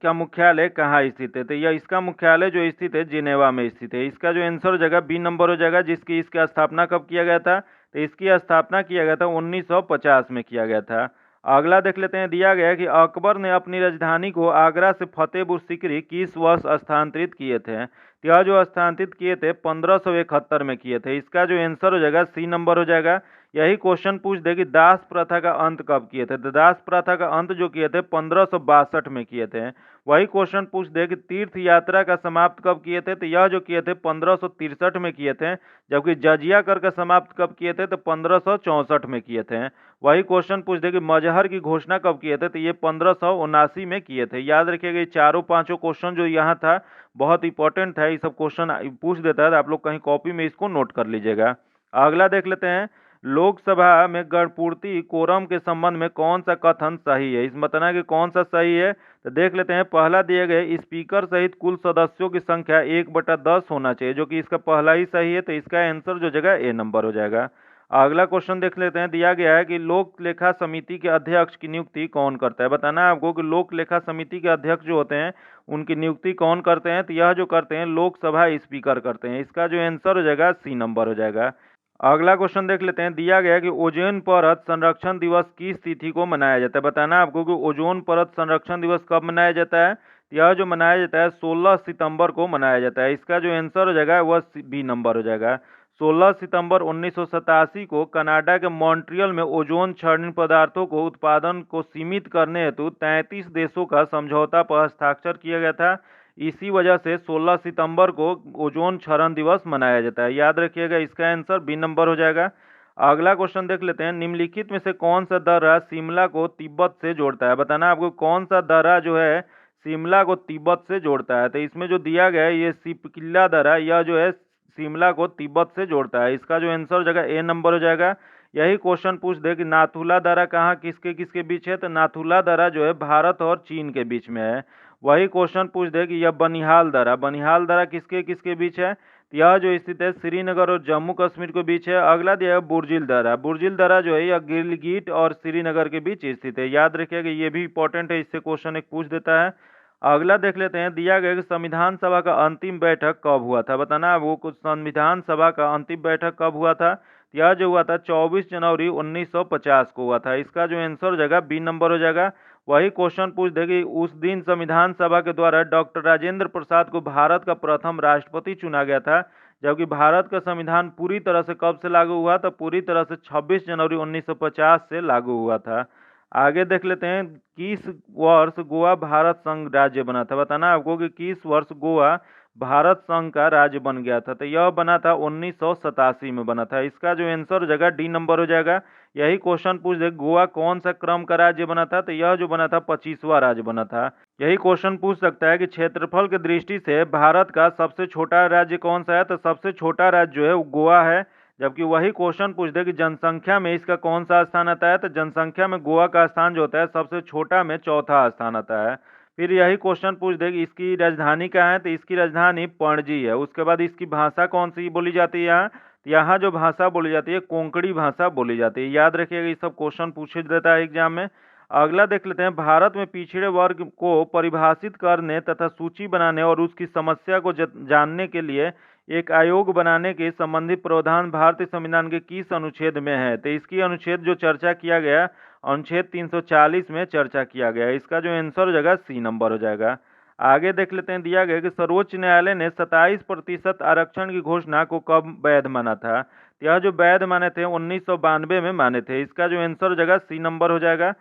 [SPEAKER 1] का मुख्यालय कहाँ स्थित है। तो यह इसका मुख्यालय जो स्थित है जिनेवा में स्थित है। इसका जो आंसर हो जाएगा बी नंबर हो जाएगा। जिसकी इसका स्थापना कब किया गया था, तो इसकी स्थापना किया गया था 1950 में किया गया था। अगला देख लेते हैं, दिया गया है कि अकबर ने अपनी राजधानी को आगरा से फतेहपुर सीकरी किस वर्ष स्थानांतरित किए थे। तो यह जो स्थानांतरित किए थे 1571 में किए थे। इसका जो आंसर हो जाएगा सी नंबर हो जाएगा। यही क्वेश्चन पूछ दे कि दास प्रथा का अंत कब किए थे। तो दास प्रथा का अंत जो किए थे 1562 में किए थे। वही क्वेश्चन पूछ दे कि तीर्थ यात्रा का समाप्त कब किए थे। तो यह जो किए थे 1563 में किए थे। जबकि जजिया कर का समाप्त कब किए थे, तो 1564 में किए थे। वही क्वेश्चन पूछ दे कि मजहर की घोषणा कब किए थे। तो ये 1579 में किए थे। याद रखिएगा, ये चारों पांचों क्वेश्चन जो यहाँ था बहुत इंपॉर्टेंट था। ये सब क्वेश्चन पूछ देता है, तो आप लोग कहीं कॉपी में इसको नोट कर लीजिएगा। अगला देख लेते हैं, लोकसभा में गणपूर्ति कोरम के संबंध में कौन सा कथन सही है। इसमें बताना कि कौन सा सही है। तो देख लेते हैं, पहला दिए गए स्पीकर सहित कुल सदस्यों की संख्या 1/10 होना चाहिए, जो कि इसका पहला ही सही है। तो इसका आंसर जो जगह ए नंबर हो जाएगा। अगला क्वेश्चन देख लेते हैं। दिया गया है कि लोक लेखा समिति के अध्यक्ष की नियुक्ति कौन करता है। बताना है आपको कि लोक लेखा समिति के अध्यक्ष जो होते हैं उनकी नियुक्ति कौन करते हैं। तो यह जो करते हैं लोकसभा स्पीकर करते हैं। इसका जो आंसर हो जाएगा सी नंबर हो जाएगा। अगला क्वेश्चन देख लेते हैं। दिया गया है कि ओजोन परत संरक्षण दिवस किस तिथि को मनाया जाता है। बताना है आपको कि ओजोन परत संरक्षण दिवस कब मनाया जाता है। यह जो मनाया जाता है 16 सितंबर को मनाया जाता है। इसका जो आंसर हो जाएगा वह बी नंबर हो जाएगा। 16 सितंबर 1987 को कनाडा के मॉन्ट्रियल में ओजोन क्षरण पदार्थों को उत्पादन को सीमित करने हेतु 33 देशों का समझौता पर हस्ताक्षर किया गया था। इसी वजह से 16 सितंबर को ओजोन क्षरण दिवस मनाया जाता है। याद रखिएगा, इसका आंसर बी नंबर हो जाएगा। अगला क्वेश्चन देख लेते हैं। निम्नलिखित में से कौन सा दर्रा शिमला को तिब्बत से जोड़ता है। बताना आपको कौन सा दर्रा जो है शिमला को तिब्बत से जोड़ता है। तो इसमें जो दिया गया है ये सिपकिल्ला दर्रा, यह जो है शिमला को तिब्बत से जोड़ता है। इसका जो आंसर हो जाएगा ए नंबर हो जाएगा। यही क्वेश्चन पूछ दे कि नाथुला दर्रा कहाँ किसके किसके बीच है। तो नाथुला दर्रा जो है भारत और चीन के बीच में है। वही क्वेश्चन पूछ दे कि यह बनिहाल दर्रा किसके किसके बीच है। तो यह जो स्थित है श्रीनगर और जम्मू कश्मीर के बीच है। अगला दिया है बुर्जिल दर्रा जो है यह गिलगिट और श्रीनगर के बीच स्थित है। याद रखिएगा, ये भी इंपॉर्टेंट है, इससे क्वेश्चन एक पूछ देता है। अगला देख लेते हैं। दिया गया कि संविधान सभा का अंतिम बैठक कब हुआ था। बताना वो कुछ संविधान सभा का अंतिम बैठक कब हुआ था। यह जो हुआ था 24 जनवरी 1950 को हुआ था। इसका जो आंसर हो जाएगा बी नंबर हो जाएगा। वही क्वेश्चन पूछ देगी उस दिन संविधान सभा के द्वारा डॉक्टर राजेंद्र प्रसाद को भारत का प्रथम राष्ट्रपति चुना गया था। जबकि भारत का संविधान पूरी तरह से कब से लागू हुआ। तो पूरी तरह से 26 जनवरी 1950 से लागू हुआ था। आगे देख लेते हैं। किस वर्ष गोवा भारत संघ राज्य बना था। बताना आपको कि किस वर्ष गोवा भारत संघ का राज्य बन गया था। तो यह बना था 1987 में बना था। इसका जो आंसर हो जाएगा डी नंबर हो जाएगा। यही क्वेश्चन पूछ दे गोवा कौन सा क्रम का राज्य बना था। तो यह जो बना था 25वां राज्य बना था। यही क्वेश्चन पूछ सकता है कि क्षेत्रफल की दृष्टि से भारत का सबसे छोटा राज्य कौन सा है। तो सबसे छोटा राज्य जो है वो गोवा है। जबकि वही क्वेश्चन पूछ दे कि जनसंख्या में इसका कौन सा स्थान आता है। तो जनसंख्या में गोवा का स्थान जो होता है सबसे छोटा में चौथा स्थान आता है। फिर यही क्वेश्चन पूछ दे कि इसकी राजधानी कहाँ है। तो इसकी राजधानी पणजी है। उसके बाद इसकी भाषा कौन सी बोली जाती है यहाँ। तो यहाँ जो भाषा बोली जाती है कोंकणी भाषा बोली जाती है। याद रखिएगा, ये सब क्वेश्चन पूछ देता है एग्जाम में। अगला देख लेते हैं। भारत में पिछड़े वर्ग को परिभाषित करने तथा सूची बनाने और उसकी समस्या को जानने के लिए एक आयोग बनाने के संबंधित प्रावधान भारतीय संविधान के किस अनुच्छेद में है। तो इसकी अनुच्छेद जो चर्चा किया गया अनुच्छेद 340 में चर्चा किया गया है। इसका जो आंसर हो जाएगा सी नंबर हो जाएगा। आगे देख लेते हैं। दिया गया कि सर्वोच्च न्यायालय ने 27% आरक्षण की घोषणा को कब वैध माना था। यह जो वैध माने थे 1992 में माने थे। इसका जो आंसर हो जाएगा सी नंबर हो जाएगा।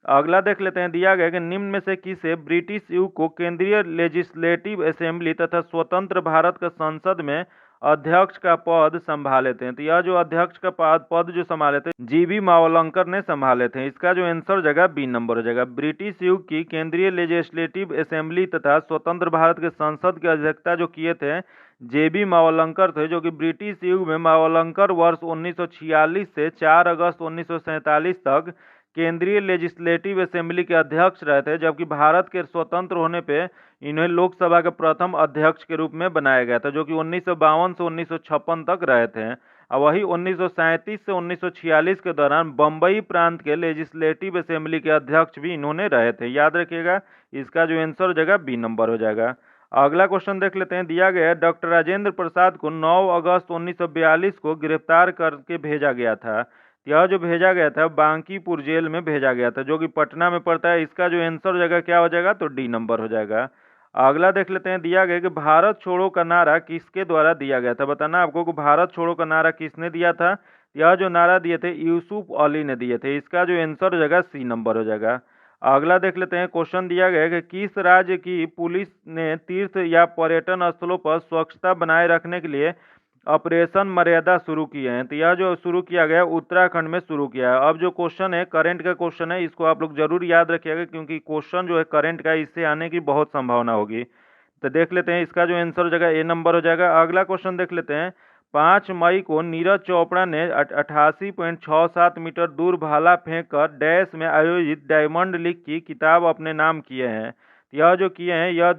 [SPEAKER 1] अगला देख लेते हैं। दिया गया कि निम्न में से किसे ब्रिटिश युग को केंद्रीय लेजिस्लेटिव असेंबली तथा स्वतंत्र भारत का संसद में अध्यक्ष का पद संभाले थे। तो यह जो अध्यक्ष का पद जो संभाले थे जीबी मावलंकर ने संभाले थे। इसका जो आंसर हो जाएगा बी नंबर हो जाएगा। ब्रिटिश युग की केंद्रीय लेजिस्लेटिव असेंबली तथा स्वतंत्र भारत के संसद की अध्यक्षता जो किए थे जेबी मावलंकर थे। जो कि ब्रिटिश युग में मावलंकर वर्ष 1946 से 4 अगस्त 1947 तक केंद्रीय लेजिस्लेटिव असेंबली के अध्यक्ष रहे थे। जबकि भारत के स्वतंत्र होने पे इन्हें लोकसभा के प्रथम अध्यक्ष के रूप में बनाया गया था। जो कि 1952 से 1956 तक रहे थे। और वही 1937 से 1946 के दौरान बम्बई प्रांत के लेजिस्लेटिव असेंबली के अध्यक्ष भी इन्होंने रहे थे। याद रखिएगा, इसका जो आंसर हो जाएगा बी नंबर हो जाएगा। अगला क्वेश्चन देख लेते हैं। दिया गया है डॉक्टर राजेंद्र प्रसाद को 9 अगस्त 1942 को गिरफ्तार करके भेजा गया था। यह जो भेजा गया था बांकीपुर जेल में भेजा गया था, जो कि पटना में पड़ता है। इसका जो आंसर हो जाएगा क्या हो जाएगा। तो डी नंबर हो जाएगा। अगला देख लेते हैं। दिया गया कि भारत छोड़ो का नारा किसके द्वारा दिया गया था। बताना आपको कि भारत छोड़ो का नारा किसने दिया था। यह जो नारा दिए थे यूसुफ अली ने दिए थे। इसका जो आंसर हो जाएगा सी नंबर हो जाएगा। अगला देख लेते हैं। क्वेश्चन दिया गया है कि किस राज्य की पुलिस ने तीर्थ या पर्यटन स्थलों पर स्वच्छता बनाए रखने के लिए ऑपरेशन मर्यादा शुरू किए हैं। तो यह जो शुरू किया गया उत्तराखंड में शुरू किया है। अब जो क्वेश्चन है करंट का क्वेश्चन है, इसको आप लोग जरूर याद रखिएगा क्योंकि क्वेश्चन जो है करंट का इससे आने की बहुत संभावना होगी। तो देख लेते हैं। इसका जो आंसर हो जाएगा ए नंबर हो जाएगा। अगला क्वेश्चन देख लेते हैं। 5 मई को नीरज चोपड़ा ने 88.67 मीटर दूर भाला फेंक कर डैश में आयोजित डायमंड लीग की किताब अपने नाम किए हैं। यह जो किए हैं यह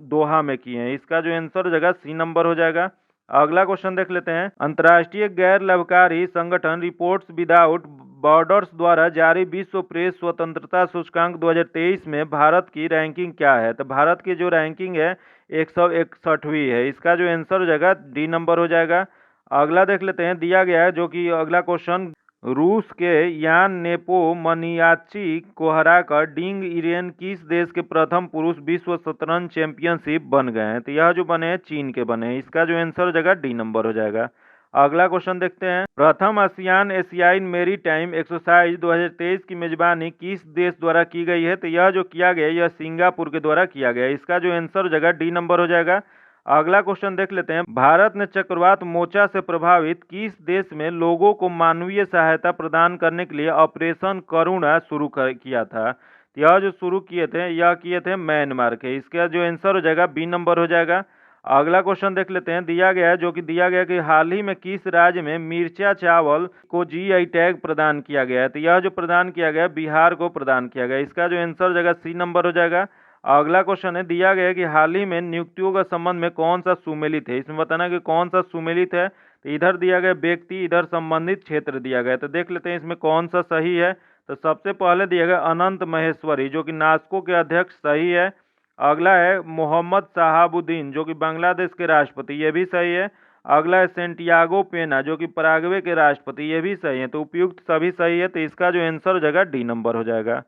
[SPEAKER 1] दोहा में किए हैं। इसका जो आंसर हो जाएगा सी नंबर हो जाएगा। अगला क्वेश्चन देख लेते हैं। अंतर्राष्ट्रीय गैर लाभकारी संगठन रिपोर्ट्स विदाउट बॉर्डर्स द्वारा जारी विश्व प्रेस स्वतंत्रता सूचकांक 2023 में भारत की रैंकिंग क्या है? तो भारत की जो रैंकिंग है 161वीं है। इसका जो आंसर हो जाएगा डी नंबर हो जाएगा। अगला देख लेते हैं, दिया गया है जो कि अगला क्वेश्चन, रूस के यान नेपोमनियाची को हराकर डिंग इरेन किस देश के प्रथम पुरुष विश्व शतरंज चैंपियनशिप बन गए हैं? तो यह जो बने हैं चीन के बने हैं। इसका जो आंसर हो जाएगा डी नंबर हो जाएगा। अगला क्वेश्चन देखते हैं। प्रथम आसियान एशियाई मेरीटाइम एक्सरसाइज 2023 की मेजबानी किस देश द्वारा की गई है? तो यह जो किया गया यह सिंगापुर के द्वारा किया गया। इसका जो आंसर हो जाएगा डी नंबर हो जाएगा। अगला क्वेश्चन देख लेते हैं। भारत ने चक्रवात मोचा से प्रभावित किस देश में लोगों को मानवीय सहायता प्रदान करने के लिए ऑपरेशन करुणा शुरू किया था? यह जो शुरू किए थे म्यांमार के। इसका जो आंसर हो जाएगा बी नंबर हो जाएगा। अगला क्वेश्चन देख लेते हैं। दिया गया है जो कि दिया गया कि हाल ही में किस राज्य में मिर्चा चावल को जीआई टैग प्रदान किया गया है? तो यह जो प्रदान किया गया बिहार को प्रदान किया गया। इसका जो आंसर हो जाएगा सी नंबर हो जाएगा। अगला क्वेश्चन है, दिया गया है कि हाल ही में नियुक्तियों का संबंध में कौन सा सुमेलित है? इसमें बताना कि कौन सा सुमेलित है। तो इधर दिया गया व्यक्ति, इधर संबंधित क्षेत्र दिया गया है। तो देख लेते हैं इसमें कौन सा सही है। तो सबसे पहले दिया गया अनंत महेश्वरी जो कि नास्को के अध्यक्ष, सही है। अगला है मोहम्मद शहाबुद्दीन जो कि बांग्लादेश के राष्ट्रपति, ये भी सही है। अगला है सेंटियागो पेना जो कि पराग्वे के राष्ट्रपति, ये भी सही है। तो उपयुक्त सभी सही है। तो इसका जो आंसर हो जाएगा डी नंबर हो जाएगा।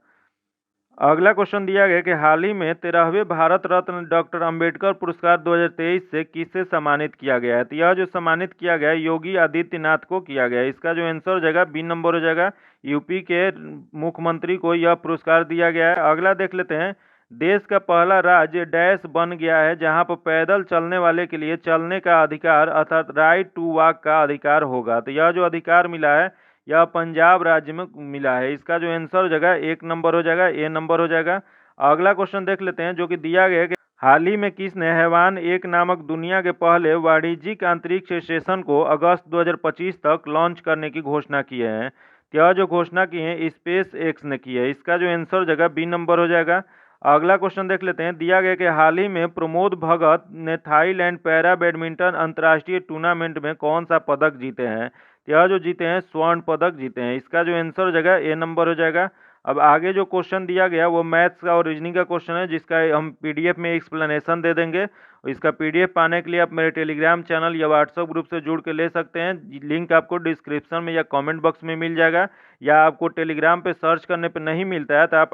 [SPEAKER 1] अगला क्वेश्चन दिया गया कि हाल ही में 13वें भारत रत्न डॉक्टर अंबेडकर पुरस्कार 2023 से किसे सम्मानित किया गया है? तो यह जो सम्मानित किया गया है योगी आदित्यनाथ को किया गया है। इसका जो आंसर हो जाएगा बी नंबर हो जाएगा। यूपी के मुख्यमंत्री को यह पुरस्कार दिया गया है। अगला देख लेते हैं। देश का पहला राज्य डैश बन गया है जहां पर पैदल चलने वाले के लिए चलने का अधिकार अर्थात राइट टू वॉक का अधिकार होगा। तो यह जो अधिकार मिला है यह पंजाब राज्य में मिला है। इसका जो आंसर हो जाएगा एक नंबर हो जाएगा, ए नंबर हो जाएगा। अगला क्वेश्चन देख लेते हैं जो कि दिया गया है कि हाल ही में किसने हैवान एक नामक दुनिया के पहले वाणिज्यिक अंतरिक्ष स्टेशन को अगस्त 2025 तक लॉन्च करने की घोषणा की है? यह जो घोषणा की है स्पेस एक्स ने की है। इसका जो आंसर हो जाएगा बी नंबर हो जाएगा। अगला क्वेश्चन देख लेते हैं। दिया गया कि हाल ही में प्रमोद भगत ने थाईलैंड पैरा बैडमिंटन अंतर्राष्ट्रीय टूर्नामेंट में कौन सा पदक जीते हैं? यह जो जीते हैं स्वर्ण पदक जीते हैं। इसका जो आंसर हो जाएगा ए नंबर हो जाएगा। अब आगे जो क्वेश्चन दिया गया वो मैथ्स का और रीजनिंग का क्वेश्चन है जिसका हम पीडीएफ में एक्सप्लेनेशन दे देंगे। इसका पीडीएफ पाने के लिए आप मेरे टेलीग्राम चैनल या व्हाट्सएप ग्रुप से जुड़ के ले सकते हैं। लिंक आपको डिस्क्रिप्शन में या कमेंट बॉक्स में मिल जाएगा, या आपको टेलीग्राम पे सर्च करने पे नहीं मिलता है तो आप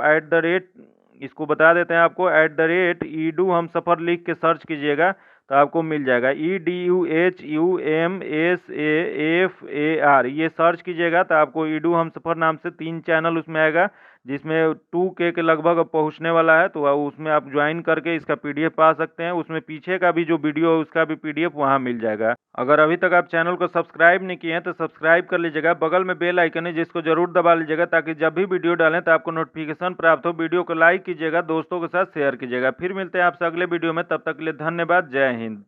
[SPEAKER 1] इसको बता देते हैं आपको, @edu हम सफ़र लिख के सर्च कीजिएगा तो आपको मिल जाएगा। EDUHUMSAFAR ये सर्च कीजिएगा तो आपको ईडू हम सफ़र नाम से 3 चैनल उसमें आएगा जिसमें 2K के लगभग अब पहुंचने वाला है। तो उसमें आप ज्वाइन करके इसका पीडीएफ पा सकते हैं। उसमें पीछे का भी जो वीडियो है उसका भी पीडीएफ वहां मिल जाएगा। अगर अभी तक आप चैनल को सब्सक्राइब नहीं किए हैं तो सब्सक्राइब कर लीजिएगा। बगल में बेल आइकन है जिसको जरूर दबा लीजिएगा ताकि जब भी वीडियो डालें तो आपको नोटिफिकेशन प्राप्त हो। वीडियो को लाइक कीजिएगा, दोस्तों के साथ शेयर कीजिएगा। फिर मिलते हैं आपसे अगले वीडियो में, तब तक के लिए धन्यवाद। जय हिंद।